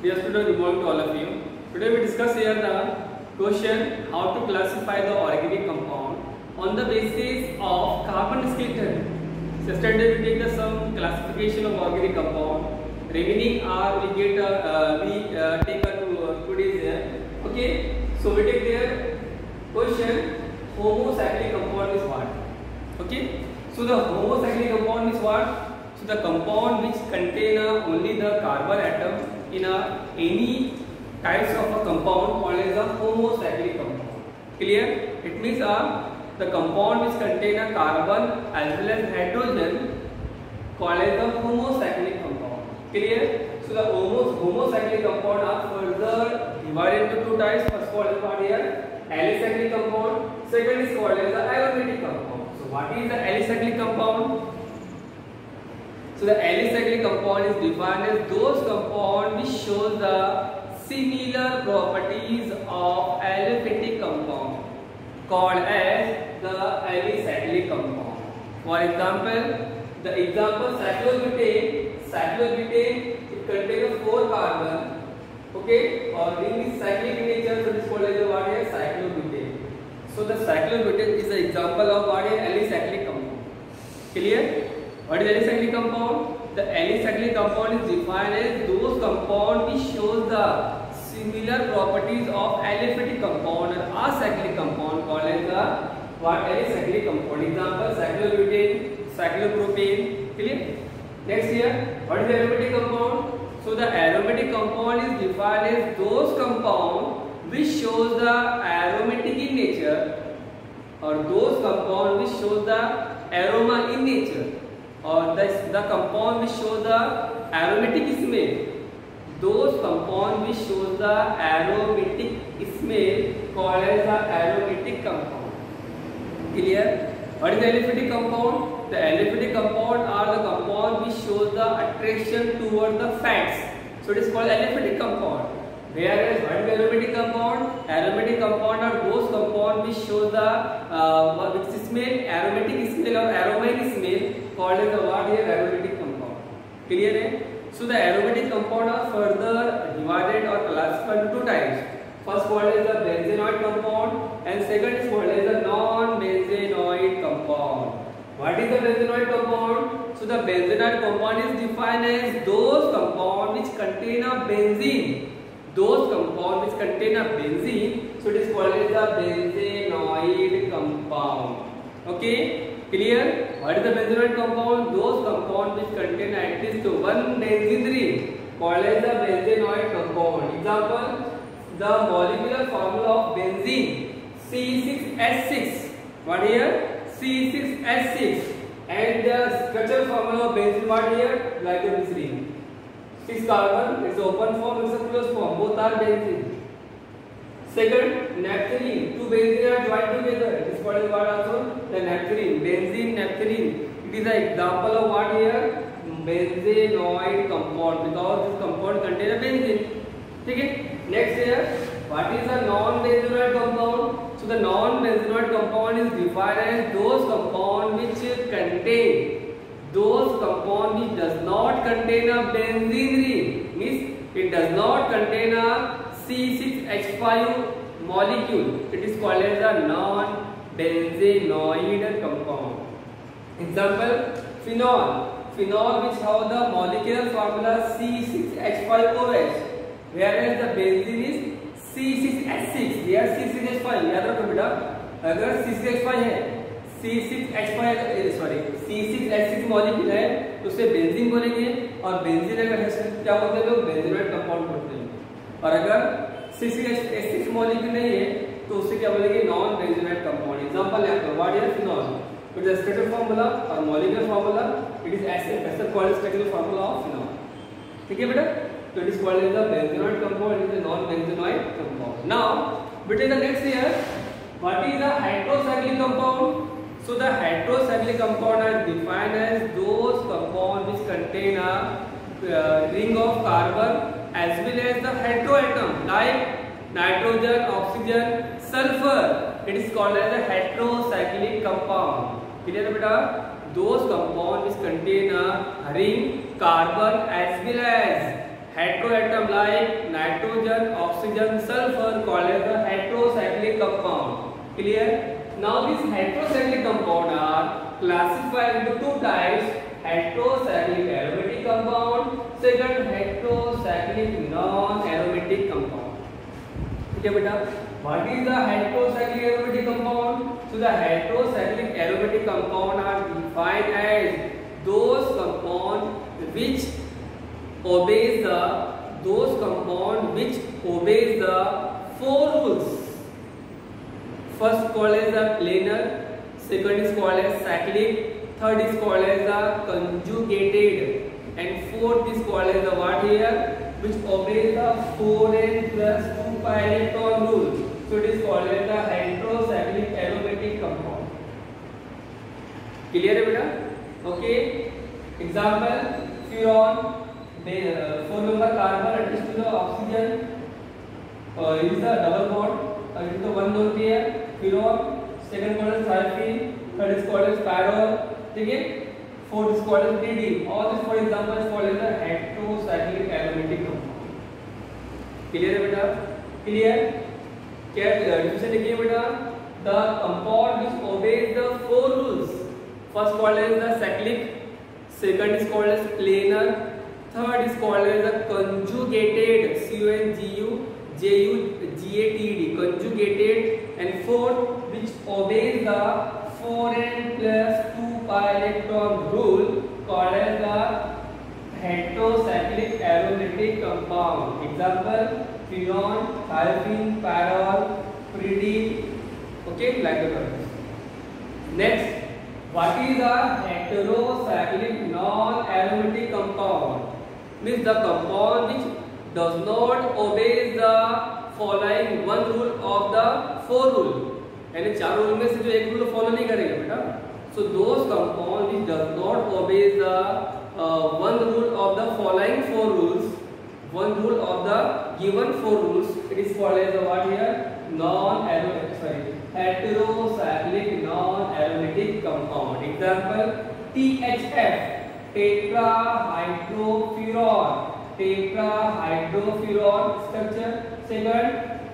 Dear students, good morning to all of you. Today we discuss here the question how to classify the organic compound on the basis of carbon skeleton. So yesterday we take the some classification of organic compound. Remaining are we get take two days here. Okay. So we take their question. Homocyclic compound is what? Okay. So the homocyclic compound is what? So the compound which contain only the carbon atom in any types of a compound called as a homocyclic compound. Clear? It means the compound which contain a carbon as well as hydrogen called as a homocyclic compound. Clear? So the homocyclic compound are further divided into two types. First called as what here? Alicyclic compound. Second is called as the aromatic compound. So what is the alicyclic compound? So the alicyclic compound is defined as those compounds which show the similar properties of aliphatic compound called as the alicyclic compound. For example, the example cyclobutane. Cyclobutane it contains 4 carbon. Okay, or ring is cyclic in nature, so this called as what is cyclobutane. So the cyclobutane is the example of what is alicyclic compound. Clear? What is alicyclic compound? The alicyclic compound is defined as those compounds which shows the similar properties of aliphatic compound or acyclic compound called as the what alicyclic compound. Example cyclobutane, cyclopropane. Clear? Next here, what is the aromatic compound? So the aromatic compound is defined as those compounds which shows the aromatic in nature or those compounds which shows the aroma in nature. Or the compound which shows the aromatic smell. Those compounds which shows the aromatic smell called as the aromatic compound. Clear? What is the aliphatic compound? The aliphatic compound are the compound which shows the attraction toward the fats. So it is called aliphatic compound. Whereas what is the aromatic compound? Aromatic compound are those compounds which show the which smell, aromatic smell or aromine smell called as the what here aromatic compound. Clear hai? So the aromatic compound are further divided or classified into two types. First called as the benzenoid compound and second is called as the non-benzenoid compound. What is the benzenoid compound? So the benzenoid compound is defined as those compounds which contain a benzene. Those compounds which contain a benzene, so it is called as the benzenoid compound. Okay, clear? What is the benzenoid compound? Those compounds which contain at least one benzene ring called as the benzenoid compound. Example, the molecular formula of benzene C6H6. What here? C6H6. And the structural formula of benzene what here? Like this ring. 6 carbon, it's open form, it's a closed form, both are benzene. Second, naphthalene, 2 benzene are joined together, it is called as what also? The naphthalene, benzene, naphthalene. It is an example of what here? Benzenoid compound, because this compound contains a benzene. Okay? Next here, what is a non-benzenoid compound? So the non-benzenoid compound is defined as those compounds which contain those compound which does not contain a benzene ring, means it does not contain a C6H5 molecule. It is called as a non-benzenoid compound. Example, phenol. Phenol which have the molecular formula C6H5OH, whereas the benzene is C6H6. Here C6H5. याद रखो बेटा, अगर C6H5 है C6H6 molecule है तो उसे benzene बोलेंगे और बेंजीन अगर है क्या बोलते हैं लोग बेंजीनोइड कंपाउंड बोलते हैं और अगर C6H6 मॉलिक्यूल नहीं है तो उसे क्या बोलेंगे नॉन बेंजीनोइड कंपाउंड. एग्जांपल है तो what is phenol? It is structural formula और molecular formula it is acid called structural formula of phenol. ठीक है बेटा, तो it is called as the benzenoid compound, it is non benzenoid compound. Now बेटा the next here what is the hydrocyclic compound? So the heterocyclic compound are defined as those compounds which contain a ring of carbon as well as the heteroatom like nitrogen, oxygen, sulfur. It is called as a heterocyclic compound. Clear beta? Those compounds which contain a ring, carbon as well as heteroatom like nitrogen, oxygen, sulfur called as the heterocyclic compound. Clear? Now these heterocyclic compound are classified into two types: heterocyclic aromatic compound, second heterocyclic non-aromatic compound. Okay beta, what is the heterocyclic aromatic compound? So the heterocyclic aromatic compound are defined as those compound which obeys the four rules. First called as the planar, second is called as cyclic, third is called as the conjugated, and fourth is called as the what here, which obeys the 4n plus 2 pi electron rule. So it is called as the heterocyclic aromatic compound. Clear है बेटा? Okay. Example: furan, 4 member carbon attached to the oxygen. It is a double bond. It is the one lone pair. Furan, second called as sulfine, third is called as pyrrole. ठीक है? Fourth is called as PDE. All these four examples is called as the heterocyclic aromatic compound. Clear है बेटा? Clear? क्या definition लिखिए बेटा? The compound which obeys the four rules. First called as the cyclic, second is called as planar, third is called as the conjugated, conjugated, conjugated, and fourth which obeys the 4n plus 2 pi electron rule called as the heterocyclic aromatic compound. Example: furan, sulfine, pyrrole, PDE. Okay, like that. Next, what is a heterocyclic non-aromatic compound? Means the compound which does not obey the following one rule of the four rule. यानी चार rule में से जो एक rule follow नहीं करेगा बेटा. So those compound which does not obey the one rule of the following four rules, one rule of the given four rules, it is called as the what here? Heterocyclic non-aromatic compound. Example: THF, tetrahydrofuran, structure. Second,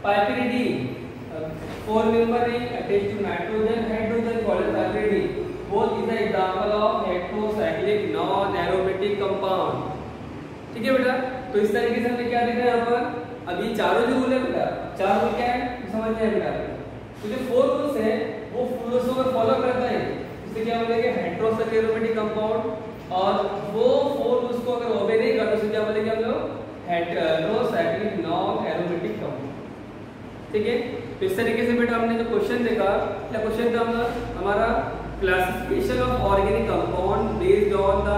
piperidine, 4 member ring attached to nitrogen, hydrogen called as piperidine. Both is the example of heterocyclic non-aromatic compound. ठीक है बेटा? तो इस तरीके से हमने क्या देखा है यहाँ पर? अभी चारों जो रूल है बेटा, चार रूल क्या है समझ में बेटा? तो जो फोर रूल्स है वो रूल्स को फॉलो करता है, इससे क्या बोलेंगे? Heterocyclic aromatic compound. और वो फोर रूल्स को अगर ओबे नहीं करते तो क्या बोलेंगे हम लोग? Heterocyclic non aromatic compound. ठीक है? तो इस तरीके से बेटा हमने जो क्वेश्चन देखा, क्या क्वेश्चन था हमारा? Classification of organic compound based on the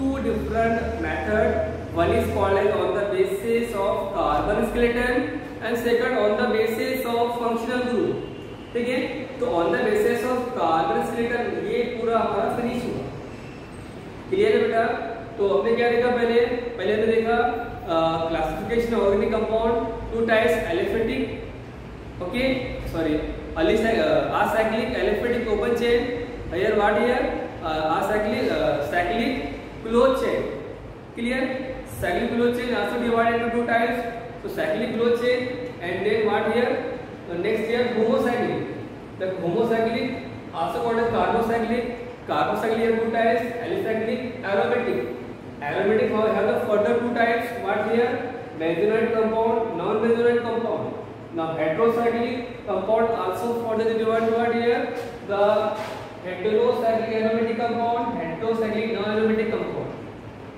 two different method. One is called as on the basis of carbon skeleton and second on the basis of functional group. ठीक है? तो on the basis of carbon skeleton ये पूरा हमारा finish हुआ. Clear है बेटा? तो हमने क्या देखा पहले हमने देखा classification of organic compound, two types: aliphatic, okay, sorry, acyclic, aliphatic open chain. Here what here? Cyclic closed chain. Clear? Cyclic closed chain also divided into two types. So cyclic closed chain and then what here? Next here homocyclic. The homocyclic also called as carbocyclic. Carbocyclic have two types: alicyclic, aromatic. Aromatic have the further two types. What here? Benzoate compound, non-benzoate compound. Now heterocyclic compound also further divided what here? The heterocyclic aromatic compound, heterocyclic non-aromatic compound.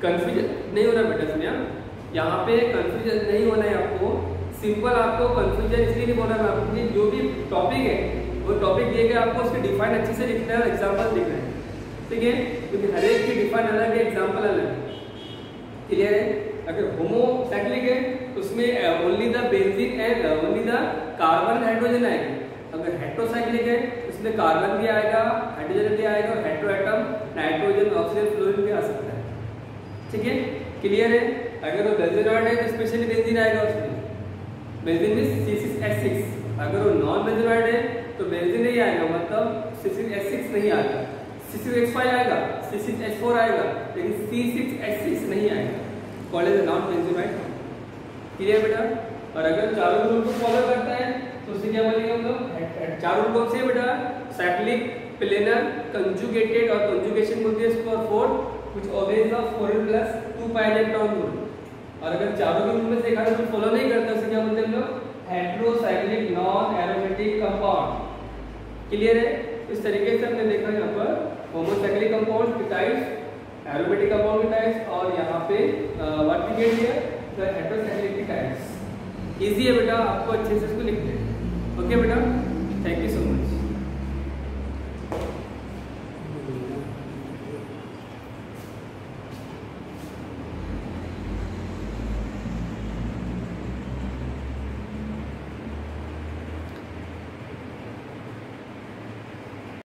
Confusion नहीं होना बेटा इसमें, यहाँ पे confusion नहीं होना है आपको. सिंपल आपको कंफ्यूजन इसलिए नहीं बोला मैं आपको, जो भी टॉपिक है वो टॉपिक दिए गए आपको उसके डिफाइन अच्छे से लिखना है, एग्जांपल लिखना है. ठीक है? क्योंकि हर एक की डिफाइन अलग है, एग्जांपल अलग है. क्लियर है? अगर होमोसाइक्लिक है तो उसमें only the benzene and only the carbon hydrogen आएगी. अगर हेटेरोसाइक्लिक है उसमें कार्बन भी आएगा, हाइड्रोजन भी आएगा, और हेटेरोएटम नाइट्रोजन, ऑक्सीजन, फ्लोरीन भी आ सकता है. ठीक है? क्लियर है? अगर वो बेंजीनॉइड है तो स्पेशली बेंजीन आएगा उसमें. बेंजीन में C6H6. अगर वो नॉन बेंजीनॉइड है तो बेंजीन नहीं आएगा, मतलब C6H6 नहीं आएगा. C6H5 आएगा, C6H4 आएगा, लेकिन C6H6 नहीं आएगा. Called as non benzenoid. Clear बेटा? और अगर चारों रूल को फॉलो करता है तो उसे क्या बोलेंगे हम लोग? चारों रूल कौन से है बेटा? साइक्लिक, प्लेनर, कंजुगेटेड और कंजुगेशन बोलते हैं इसको, और fourth which obeys the 4n + 2 pi electron rule. और अगर चारों के रूल में से एक आधा रूल फॉलो नहीं करता उसे क्या बोलते हैं हम लोग? Heterocyclic non aromatic compound. Clear है? इस तरीके से हमने देखा यहाँ पर होमोसाइक्लिक कंपाउंड के टाइप्स, एरोमेटिक कंपाउंड के टाइप्स, और यहाँ पे what we get here the heterocyclic types. Easy है बेटा, आपको अच्छे से इसको लिखते हैं। ओके बेटा?